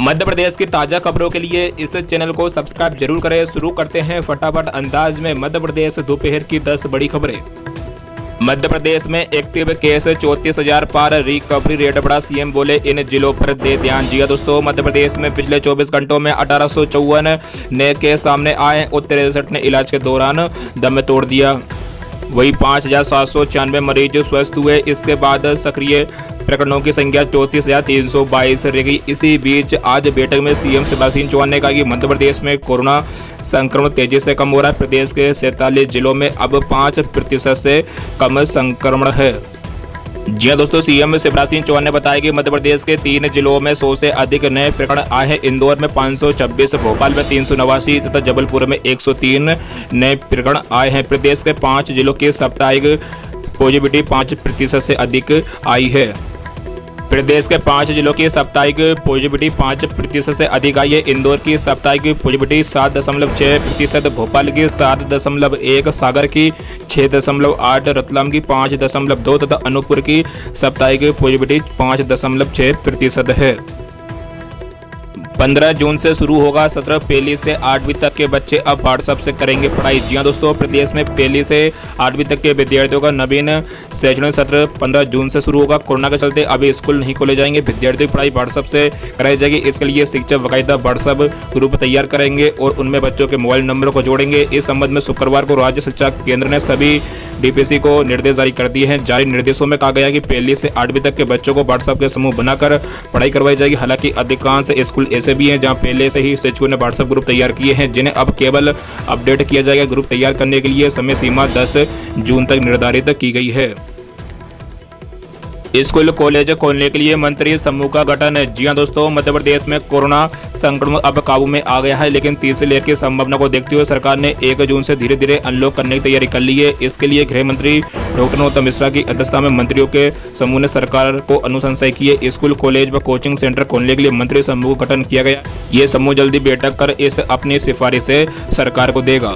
मध्य प्रदेश की ताजा खबरों के लिए इस चैनल को सब्सक्राइब जरूर करें। शुरू करते हैं फटाफट अंदाज में मध्य प्रदेश दोपहर की 10 बड़ी खबरें। मध्य प्रदेश में एक्टिव केस 34,000 पार, रिकवरी रेट बढ़ा, सीएम बोले इन जिलों पर दे ध्यान। जी दोस्तों, मध्य प्रदेश में पिछले 24 घंटों में 1854 नए केस सामने आए और 63 ने इलाज के दौरान दम तोड़ दिया। वही 5,796 मरीज स्वस्थ हुए। इसके बाद सक्रिय प्रकरणों की संख्या 34,322 रह गई। इसी बीच आज बैठक में सीएम शिवराज सिंह चौहान ने कहा कि मध्य प्रदेश में कोरोना संक्रमण तेजी से कम हो रहा है। प्रदेश के 47 जिलों में अब 5% से कम संक्रमण है। जी हाँ दोस्तों, सीएम शिवराज सिंह चौहान ने बताया कि मध्य प्रदेश के 3 जिलों में 100 से अधिक नए प्रकरण आए हैं। इंदौर में 526, भोपाल में 389 तथा जबलपुर में 103 नए प्रकरण आए हैं। प्रदेश के 5 जिलों की साप्ताहिक पॉजिटिविटी 5% से अधिक आई है। प्रदेश के 5 जिलों की साप्ताहिक पॉजिटिविटी 5% से अधिक आई है। इंदौर की साप्ताहिक पॉजिटिविटी 7.6%, भोपाल की 7.1%, सागर की 6.8%, रतलाम की 5.2% तथा अनूपपुर की साप्ताहिक पॉजिटिविटी 5.6% है। 15 जून से शुरू होगा सत्र, पहली से 8वीं तक के बच्चे अब व्हाट्सएप से करेंगे पढ़ाई। जी हाँ दोस्तों, प्रदेश में पहली से 8वीं तक के विद्यार्थियों का नवीन शैक्षणिक सत्र 15 जून से शुरू होगा। कोरोना के चलते अभी स्कूल नहीं खोले जाएंगे, विद्यार्थियों की पढ़ाई व्हाट्सएप से कराई जाएगी। इसके लिए शिक्षक बाकायदा व्हाट्सएप ग्रुप तैयार करेंगे और उनमें बच्चों के मोबाइल नंबरों को जोड़ेंगे। इस संबंध में शुक्रवार को राज्य शिक्षा केंद्र ने सभी डीपीसी को निर्देश जारी कर दिए हैं। जारी निर्देशों में कहा गया कि पहली से 8वीं तक के बच्चों को व्हाट्सएप के समूह बनाकर पढ़ाई करवाई जाएगी। हालांकि अधिकांश स्कूल ऐसे भी हैं जहां पहले से ही शिक्षकों ने व्हाट्सएप ग्रुप तैयार किए हैं, जिन्हें अब केवल अपडेट किया जाएगा। ग्रुप तैयार करने के लिए समय सीमा 10 जून तक निर्धारित की गई है। स्कूल कॉलेज खोलने के लिए मंत्री समूह का गठन। जी हां दोस्तों, मध्य प्रदेश में कोरोना संक्रमण अब काबू में आ गया है, लेकिन तीसरी लहर की संभावना को देखते हुए सरकार ने 1 जून से धीरे धीरे अनलॉक करने की तैयारी कर ली है। इसके लिए गृह मंत्री डॉक्टर नरोत्तम मिश्रा की अध्यक्षता में मंत्रियों के समूह ने सरकार को अनुशंसा की है। स्कूल कॉलेज व कोचिंग सेंटर खोलने के लिए मंत्री समूह का गठन किया गया। ये समूह जल्दी बैठक कर इस अपनी सिफारिशें सरकार को देगा।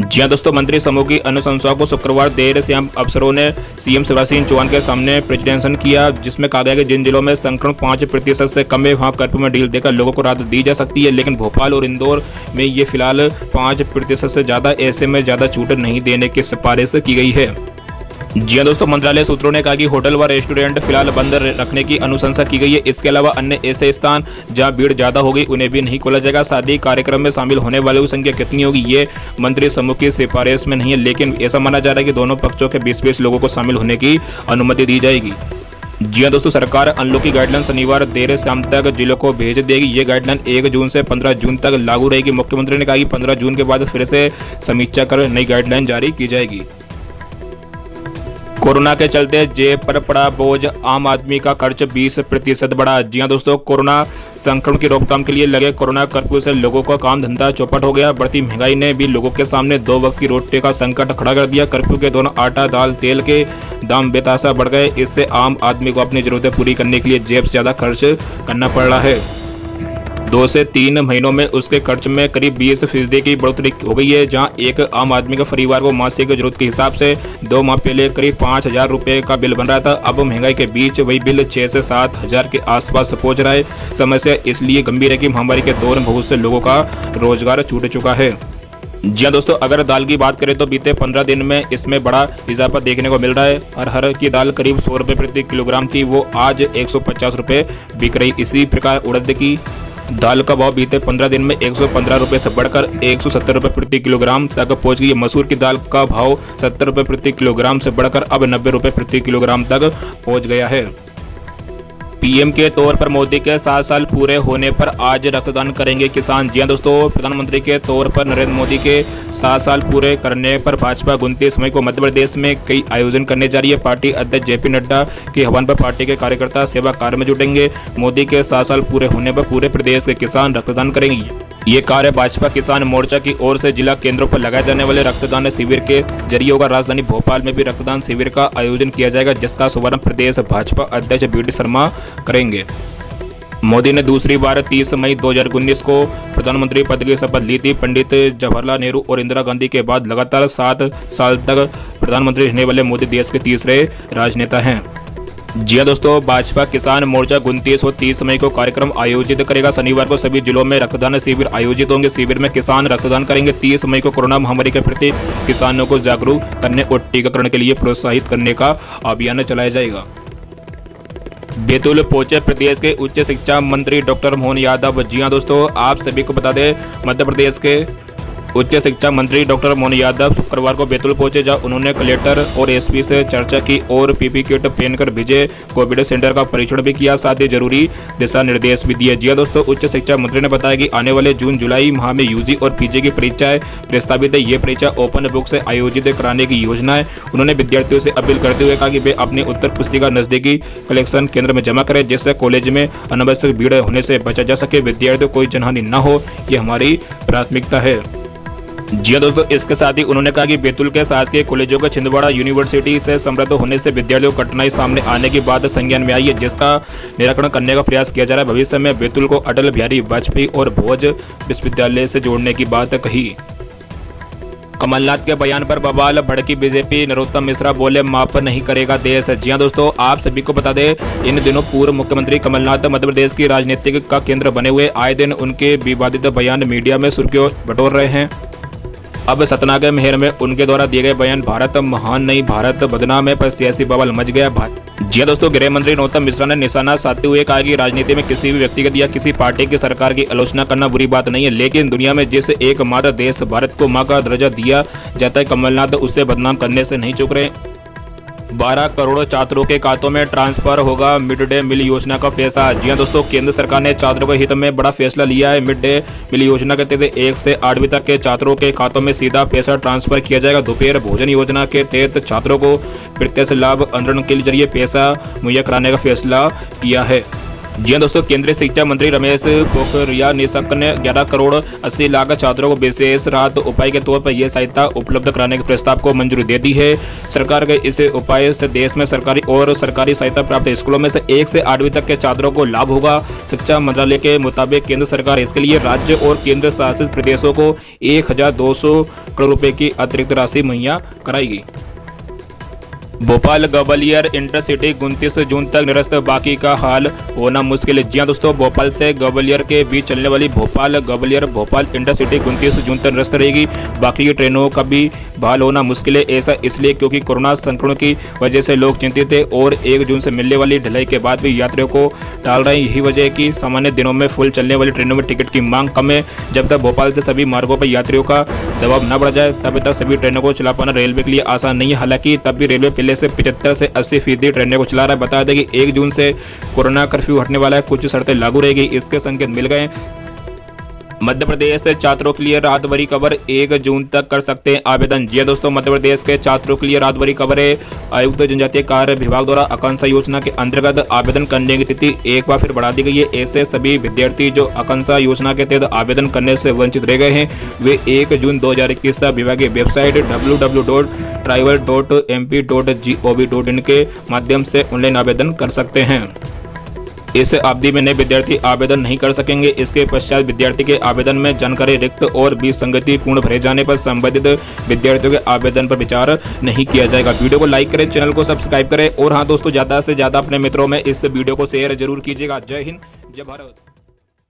जी हाँ दोस्तों, मंत्री समूह की अनुशंसा को शुक्रवार देर शाम अफसरों ने सीएम शिवराज सिंह चौहान के सामने प्रेजेंटेशन किया, जिसमें कहा गया कि जिन जिलों में संक्रमण 5% से कम है वहां कर्फ्यू में ढील देकर लोगों को राहत दी जा सकती है, लेकिन भोपाल और इंदौर में ये फिलहाल 5% से ज्यादा, ऐसे में ज्यादा छूट नहीं देने की सिफारिश की गई है। जी हाँ दोस्तों, मंत्रालय सूत्रों ने कहा कि होटल व रेस्टोरेंट फिलहाल बंद रखने की अनुशंसा की गई है। इसके अलावा अन्य ऐसे स्थान जहां भीड़ ज्यादा होगी उन्हें भी नहीं खोला जाएगा। शादी कार्यक्रम में शामिल होने वालों की संख्या कितनी होगी ये मंत्री समूह की सिफारिश में नहीं है, लेकिन ऐसा माना जा रहा है कि दोनों पक्षों के 20-20 लोगों को शामिल होने की अनुमति दी जाएगी। जी हाँ दोस्तों, सरकार अनलॉक की गाइडलाइन शनिवार देर शाम तक जिलों को भेज देगी। ये गाइडलाइन 1 जून से 15 जून तक लागू रहेगी। मुख्यमंत्री ने कहा कि 15 जून के बाद फिर से समीक्षा कर नई गाइडलाइन जारी की जाएगी। कोरोना के चलते जेब पर पड़ा बोझ, आम आदमी का खर्च 20% बढ़ा। जी हाँ दोस्तों, कोरोना संक्रमण की रोकथाम के लिए लगे कोरोना कर्फ्यू से लोगों का काम धंधा चौपट हो गया। बढ़ती महंगाई ने भी लोगों के सामने 2 वक्त की रोटी का संकट खड़ा कर दिया। कर्फ्यू के दौरान आटा, दाल, तेल के दाम बेतहाशा बढ़ गए। इससे आम आदमी को अपनी जरूरतें पूरी करने के लिए जेब से ज्यादा खर्च करना पड़ रहा है। 2 से 3 महीनों में उसके खर्च में करीब 20% की बढ़ोतरी हो गई है। जहां एक आम आदमी का परिवार को मासिक जरूरत के हिसाब से 2 माह पहले करीब 5,000 रुपये का बिल बन रहा था, अब महंगाई के बीच वही बिल 6 से 7 हज़ार के आसपास पहुंच रहा है। समस्या इसलिए गंभीर है कि महामारी के दौर में बहुत से लोगों का रोजगार छूट चुका है। जी हाँ दोस्तों, अगर दाल की बात करें तो बीते 15 दिन में इसमें बड़ा इजाफा देखने को मिल रहा है। अरहर की दाल करीब 100 रुपये प्रति किलोग्राम थी, वो आज 150 रुपये बिक रही। इसी प्रकार उड़द की दाल का भाव बीते 15 दिन में 115 रुपये से बढ़कर 170 रुपये प्रति किलोग्राम तक पहुंच गई। मसूर की दाल का भाव 70 रुपये प्रति किलोग्राम से बढ़कर अब 90 रुपये प्रति किलोग्राम तक पहुंच गया है। पीएम के तौर पर मोदी के 7 साल पूरे होने पर आज रक्तदान करेंगे किसान। जी हाँ दोस्तों, प्रधानमंत्री के तौर पर नरेंद्र मोदी के 7 साल पूरे करने पर भाजपा 29 मई को मध्य प्रदेश में कई आयोजन करने जा रही है। पार्टी अध्यक्ष जेपी नड्डा के आह्वान पर पार्टी के कार्यकर्ता सेवा कार्य में जुटेंगे। मोदी के 7 साल पूरे होने पर पूरे प्रदेश के किसान रक्तदान करेंगे। ये कार्य भाजपा किसान मोर्चा की ओर से जिला केंद्रों पर लगाए जाने वाले रक्तदान शिविर के जरिए होगा। राजधानी भोपाल में भी रक्तदान शिविर का आयोजन किया जाएगा, जिसका शुभारंभ प्रदेश भाजपा अध्यक्ष बीडी शर्मा करेंगे। मोदी ने दूसरी बार 30 मई 2019 को प्रधानमंत्री पद की शपथ ली थी। पंडित जवाहरलाल नेहरू और इंदिरा गांधी के बाद लगातार 7 साल तक प्रधानमंत्री रहने वाले मोदी देश के तीसरे राजनेता हैं। जी हाँ दोस्तों, भाजपा किसान मोर्चा 29 और 30 मई को कार्यक्रम आयोजित करेगा। शनिवार को सभी जिलों में रक्तदान शिविर आयोजित होंगे। शिविर में किसान रक्तदान करेंगे। 30 मई को कोरोना महामारी के प्रति किसानों को जागरूक करने और टीकाकरण के लिए प्रोत्साहित करने का अभियान चलाया जाएगा। बैतूल पहुंचे प्रदेश के उच्च शिक्षा मंत्री डॉक्टर मोहन यादव। जी हाँ दोस्तों, आप सभी को बता दें, मध्य प्रदेश के उच्च शिक्षा मंत्री डॉक्टर मोहन यादव शुक्रवार को बैतूल पहुंचे, जहां उन्होंने कलेक्टर और एसपी से चर्चा की और पीपी किट पहनकर भेजे कोविड सेंटर का परीक्षण भी किया, साथ ही जरूरी दिशा निर्देश भी दिए। जी हाँ दोस्तों, उच्च शिक्षा मंत्री ने बताया कि आने वाले जून जुलाई माह में यूजी और पीजी की परीक्षाएं प्रस्तावित है। ये परीक्षा ओपन बुक से आयोजित कराने की योजना है। उन्होंने विद्यार्थियों से अपील करते हुए कहा कि वे अपनी उत्तर पुस्तिका नजदीकी कलेक्शन केंद्र में जमा करें, जिससे कॉलेज में अनावश्यक भीड़ होने से बचा जा सके। विद्यार्थियों को कोई जनहानि न हो, ये हमारी प्राथमिकता है। जी दोस्तों, इसके साथ ही उन्होंने कहा कि बैतूल के शासकीय कॉलेजों के छिंदवाड़ा यूनिवर्सिटी से समृद्ध होने से विद्यार्थियों को कठिनाई सामने आने की बात संज्ञान में आई है, जिसका निराकरण करने का प्रयास किया जा रहा है। भविष्य में बैतूल को अटल बिहारी वाजपेयी और भोज विश्वविद्यालय से जोड़ने की बात कही। कमलनाथ के बयान पर बवाल, भड़की बीजेपी। नरोत्तम मिश्रा बोले, माफ नहीं करेगा देश। जी हाँ दोस्तों, आप सभी को बता दें, इन दिनों पूर्व मुख्यमंत्री कमलनाथ मध्य प्रदेश की राजनीतिक का केंद्र बने हुए आए दिन उनके विवादित बयान मीडिया में सुर्खियों बटोर रहे हैं। अब सतना के मेहर में उनके द्वारा दिए गए बयान भारत महान नहीं भारत बदनाम है पर सियासी बवाल मच गया। जी दोस्तों, गृह मंत्री नरोत्तम मिश्रा ने निशाना साधते हुए कहा कि राजनीति में किसी भी व्यक्तिगत या किसी पार्टी की सरकार की आलोचना करना बुरी बात नहीं है, लेकिन दुनिया में जिस एकमात्र देश भारत को मां का दर्जा दिया जाता है, कमलनाथ उससे बदनाम करने से नहीं चूक रहे। 12 करोड़ छात्रों के खातों में ट्रांसफर होगा मिड डे मील योजना का फैसला। जी हाँ दोस्तों, केंद्र सरकार ने छात्रों के हित में बड़ा फैसला लिया है। मिड डे मील योजना के तहत 1 से 8वीं तक के छात्रों के खातों में सीधा पैसा ट्रांसफर किया जाएगा। दोपहर भोजन योजना के तहत छात्रों को प्रत्यक्ष लाभ अंतरण के जरिए पैसा मुहैया कराने का फैसला किया है। जी हाँ दोस्तों, केंद्रीय शिक्षा मंत्री रमेश पोखरियाल निशंक ने 11 करोड़ 80 लाख छात्रों को विशेष राहत उपाय के तौर पर यह सहायता उपलब्ध कराने के प्रस्ताव को मंजूरी दे दी है। सरकार के इस उपाय से देश में सरकारी और सरकारी सहायता प्राप्त स्कूलों में से 1 से 8वीं तक के छात्रों को लाभ होगा। शिक्षा मंत्रालय के मुताबिक केंद्र सरकार इसके लिए राज्य और केंद्र शासित प्रदेशों को 1200 करोड़ रुपए की अतिरिक्त राशि मुहैया कराएगी। भोपाल ग्वालियर इंटरसिटी 29 जून तक निरस्त, बाकी का हाल होना मुश्किल है। जी हाँ दोस्तों, भोपाल से ग्वालियर के बीच चलने वाली भोपाल ग्वालियर भोपाल इंटरसिटी 29 जून तक निरस्त रहेगी। बाकी की ट्रेनों का भी बहाल होना मुश्किल है। ऐसा इसलिए क्योंकि कोरोना संक्रमण की वजह से लोग चिंतित थे और 1 जून से मिलने वाली ढलाई के बाद भी यात्रियों को टाल रहे हैं। यही वजह है कि सामान्य दिनों में फुल चलने वाली ट्रेनों में टिकट की मांग कम है। जब तक भोपाल से सभी मार्गों पर यात्रियों का दबाव न बढ़ जाए, तब तक सभी ट्रेनों को चला पाना रेलवे के लिए आसान नहीं है। हालांकि तब भी रेलवे पहले से 75 से 80% ट्रेनों को चला रहा है। बता दें कि 1 जून से कोरोना कर्फ्यू हटने वाला है, कुछ शर्तें लागू रहेगी, इसके संकेत मिल गए। मध्य प्रदेश से छात्रों के लिए राहत भरी खबर, 1 जून तक कर सकते हैं आवेदन। जी दोस्तों, मध्य प्रदेश के छात्रों के लिए राहत भरी खबर है। आयुक्त जनजातीय कार्य विभाग द्वारा आकांक्षा योजना के अंतर्गत आवेदन करने की तिथि एक बार फिर बढ़ा दी गई है। ऐसे सभी विद्यार्थी जो आकांक्षा योजना के तहत आवेदन करने से वंचित रह गए हैं, वे 1 जून 2021 तक विभागीय वेबसाइट www.tribal.mp.gov.in के माध्यम से ऑनलाइन आवेदन कर सकते हैं। इस अवधि में नए विद्यार्थी आवेदन नहीं कर सकेंगे। इसके पश्चात विद्यार्थी के आवेदन में जानकारी रिक्त और विसंगति पूर्ण भरे जाने पर संबंधित विद्यार्थियों के आवेदन पर विचार नहीं किया जाएगा। वीडियो को लाइक करें, चैनल को सब्सक्राइब करें और हाँ दोस्तों, ज़्यादा से ज़्यादा अपने मित्रों में इस वीडियो को शेयर जरूर कीजिएगा। जय हिंद, जय भारत।